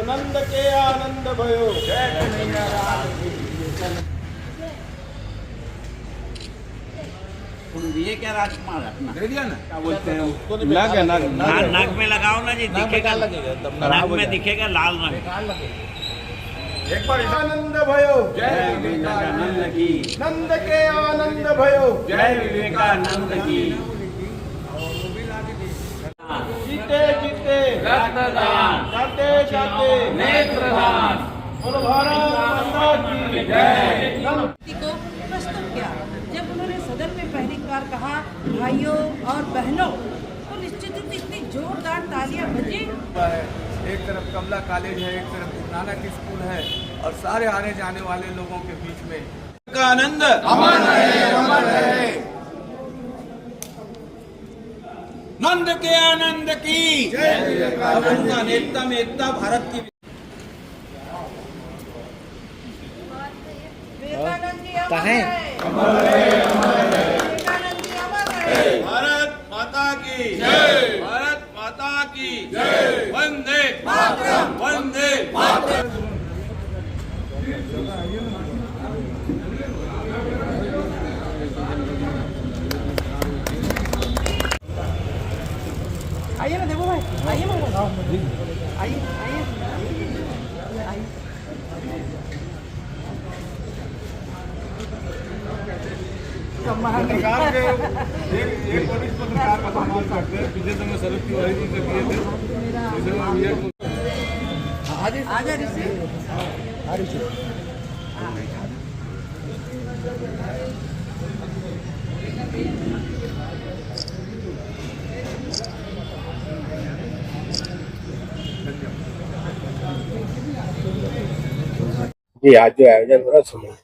नंद के आनंद भयो। ये क्या राजकुमार अपना दे दिया ना, क्या बोलते हैं लग है ना, नाक में लगाओ ना जी, दिखेगा नाक में दिखेगा लाल रंग। एक बार आनंद भयो। जय विवेकानंद की, नंद के आनंद भयो। जय विवेकानंद की। जीते जीते रक्तदान, जाते जाते नेत्रदान। बोलो भारत माता की जय। को प्रस्तुत किया। जब उन्होंने सदन में पहली बार कहा भाइयों और बहनों, तो निश्चित रूप से इतनी जोरदार तालियां बजी। एक तरफ कमला कॉलेज है, एक तरफ गुरु नानक स्कूल है, और सारे आने जाने वाले लोगों के बीच में का आनंद अमर रहे, अमर रहे। नंद के आनंद की जय। एकता में एकता, भारत की। विवेकानंद जी अमर रहे। विवेकानंद जी अमर रहे। भारत माता की जय। भारत माता की जय। वंदे मातरम, वंदे मातरम। आइए ना देखो भाई, आइए ना, आइए आइए। पत्रकार के एक वरिष्ठ पत्रकार का सम्मान करते हैं। पीछे तो मैं शरद तिवारी जी से किए थे। आजा ऋषि। जी आज जो आयोजन हो रहा सुनो।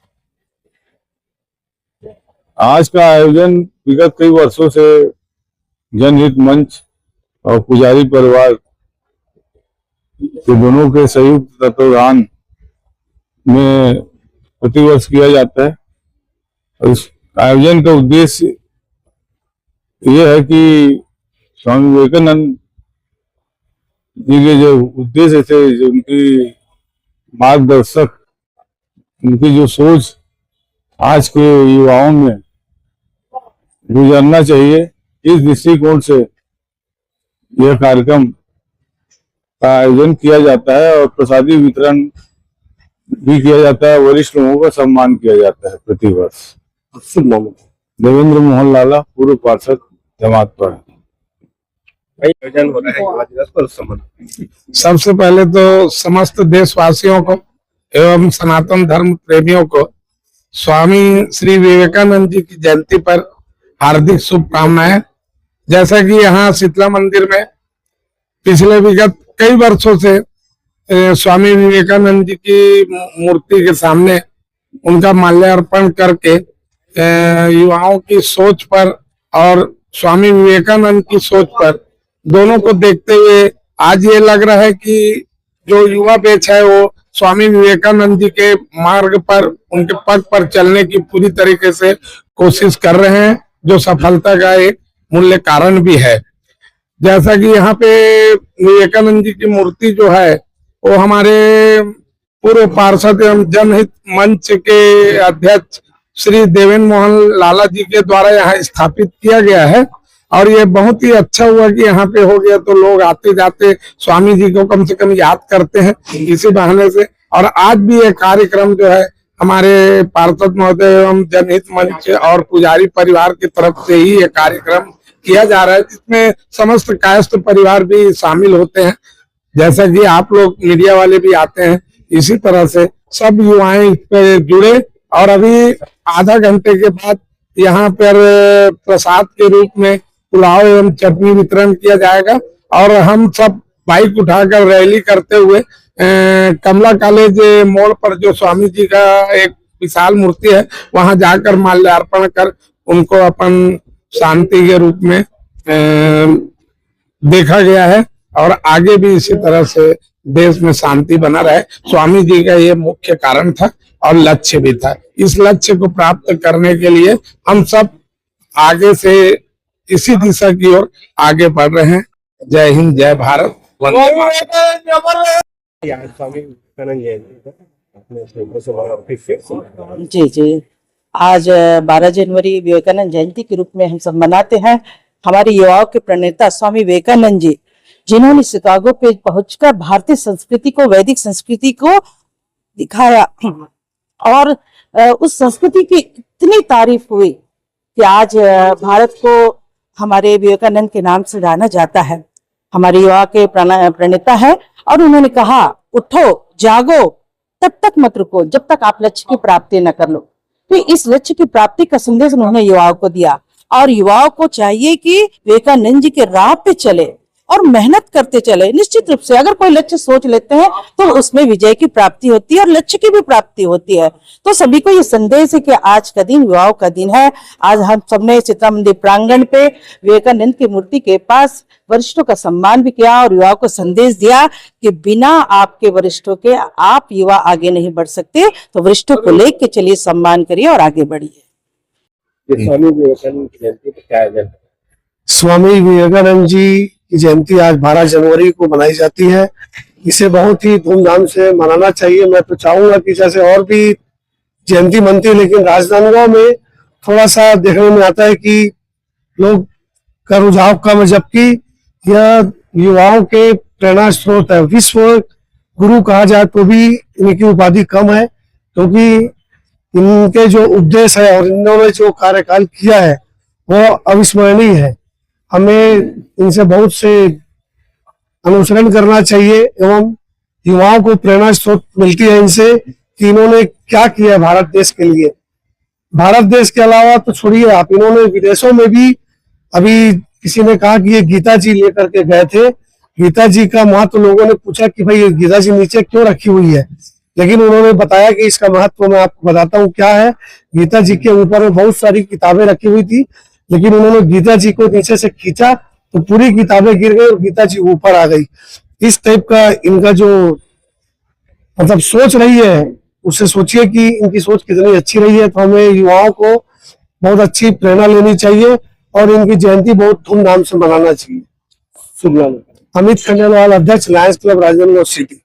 आज का आयोजन विगत कई वर्षों से जनहित मंच और पुजारी परिवार के दोनों के संयुक्त तत्वाधान में प्रतिवर्ष किया जाता है। और इस आयोजन का उद्देश्य ये है कि स्वामी विवेकानंद जी के जो उद्देश्य थे, जो उनकी मार्गदर्शक, उनकी जो सोच आज के युवाओं में गुजरना चाहिए, इस दृष्टिकोण से यह कार्यक्रम का आयोजन किया जाता है और प्रसादी वितरण भी किया जाता है। वरिष्ठ लोगों का सम्मान किया जाता है प्रतिवर्ष। देवेंद्र मोहन लाला, पूर्व पार्षद, जमात पर। आयोजन हो रहा है युवा दिवस पर उस संबंध। सबसे पहले तो समस्त देशवासियों को एवं सनातन धर्म प्रेमियों को स्वामी श्री विवेकानंद जी की जयंती पर हार्दिक शुभकामनाएं। जैसा कि यहाँ शीतला मंदिर में पिछले विगत कई वर्षों से स्वामी विवेकानंद जी की मूर्ति के सामने उनका माल्यार्पण करके युवाओं की सोच पर और स्वामी विवेकानंद की सोच पर दोनों को देखते हुए आज ये लग रहा है कि जो युवा बैच है वो स्वामी विवेकानंद जी के मार्ग पर, उनके पथ पर चलने की पूरी तरीके से कोशिश कर रहे हैं, जो सफलता का एक मूल्य कारण भी है। जैसा कि यहाँ पे विवेकानंद जी की मूर्ति जो है वो हमारे पूर्व पार्षद एवं जनहित मंच के अध्यक्ष श्री देवेंद्र मोहन लाला जी के द्वारा यहाँ स्थापित किया गया है। और ये बहुत ही अच्छा हुआ कि यहाँ पे हो गया, तो लोग आते जाते स्वामी जी को कम से कम याद करते हैं इसी बहाने से। और आज भी ये कार्यक्रम जो है हमारे पार्षद महोदय एवं जनहित मंच और पुजारी परिवार की तरफ से ही ये कार्यक्रम किया जा रहा है, जिसमें समस्त कायस्थ परिवार भी शामिल होते हैं। जैसा कि आप लोग मीडिया वाले भी आते हैं, इसी तरह से सब युवाएं इस पे जुड़े। और अभी आधा घंटे के बाद यहाँ पर प्रसाद के रूप में पुलाव एवं चटनी वितरण किया जाएगा। और हम सब बाइक उठाकर रैली करते हुए कमला कॉलेज मोड़ पर जो स्वामी जी का एक विशाल मूर्ति है वहां जाकर माल्यार्पण कर उनको अपन शांति के रूप में देखा गया है। और आगे भी इसी तरह से देश में शांति बना रहे, स्वामी जी का ये मुख्य कारण था और लक्ष्य भी था। इस लक्ष्य को प्राप्त करने के लिए हम सब आगे से इसी दिशा की ओर आगे बढ़ रहे हैं। जय हिंद, जय भारत, वंदे मातरम। आज स्वामी विवेकानंद जयंती पर अपने श्रोताओं से बातचीत से जी जी, आज 12 जनवरी विवेकानंद जयंती के रूप में हम सब मनाते हैं। हमारे युवाओं के प्रणेता स्वामी विवेकानंद जी, जिन्होंने शिकागो पे पहुंचकर भारतीय संस्कृति को, वैदिक संस्कृति को दिखाया और उस संस्कृति की इतनी तारीफ हुई कि आज भारत को हमारे विवेकानंद के नाम से जाना जाता है। हमारे युवा के प्रणेता है और उन्होंने कहा, उठो जागो, तब तक मत रुको जब तक आप लक्ष्य की प्राप्ति न कर लो। तो इस लक्ष्य की प्राप्ति का संदेश उन्होंने युवाओं को दिया और युवाओं को चाहिए कि विवेकानंद जी के राह पे चले और मेहनत करते चले। निश्चित रूप से अगर कोई लक्ष्य सोच लेते हैं तो उसमें विजय की प्राप्ति होती है और लक्ष्य की भी प्राप्ति होती है। तो सभी को ये संदेश है कि आज का दिन युवाओं का दिन है। आज हम सबने चित्रा मंदिर प्रांगण पे विवेकानंद की मूर्ति के पास वरिष्ठों का सम्मान भी किया और युवाओं को संदेश दिया कि बिना आपके वरिष्ठों के आप युवा आगे नहीं बढ़ सकते। तो वरिष्ठों को लेकर चलिए, सम्मान करिए और आगे बढ़िए। स्वामी विवेकानंद की जयंती पर क्या आयोजन? स्वामी विवेकानंद जी की जयंती आज 12 जनवरी को मनाई जाती है। इसे बहुत ही धूमधाम से मनाना चाहिए। मैं तो चाहूंगा कि जैसे और भी जयंती मनती है, लेकिन राजनांदगांव में थोड़ा सा देखने में आता है कि लोग का रुझाव कम है, जबकि यह युवाओं के प्रेरणा स्रोत है। विश्व गुरु कहा जाए तो भी इनकी उपाधि कम है, क्योंकि इनके जो उपदेश है और इन्होंने जो कार्यकाल किया है वो अविस्मरणीय है। हमें इनसे बहुत से अनुसरण करना चाहिए एवं युवाओं को प्रेरणा स्रोत मिलती है इनसे कि इन्होंने क्या किया भारत देश के लिए। भारत देश के अलावा तो छोड़िए आप, इन्होंने विदेशों में भी, अभी किसी ने कहा कि ये गीता जी लेकर के गए थे। गीता जी का महत्व लोगों ने पूछा कि भाई ये गीता जी नीचे क्यों रखी हुई है, लेकिन उन्होंने बताया कि इसका महत्व मैं आपको बताता हूँ क्या है। गीता जी के ऊपर बहुत सारी किताबें रखी हुई थी, लेकिन उन्होंने गीता जी को नीचे से खींचा तो पूरी किताबें गिर गई और गीता जी ऊपर आ गई। इस टाइप का इनका जो मतलब सोच रही है, उससे सोचिए कि इनकी सोच कितनी अच्छी रही है। तो हमें युवाओं को बहुत अच्छी प्रेरणा लेनी चाहिए और इनकी जयंती बहुत धूमधाम से मनाना चाहिए। शुभ नाम अमित खंडेलवाल, अध्यक्ष लायंस क्लब राजनांदगांव सिटी।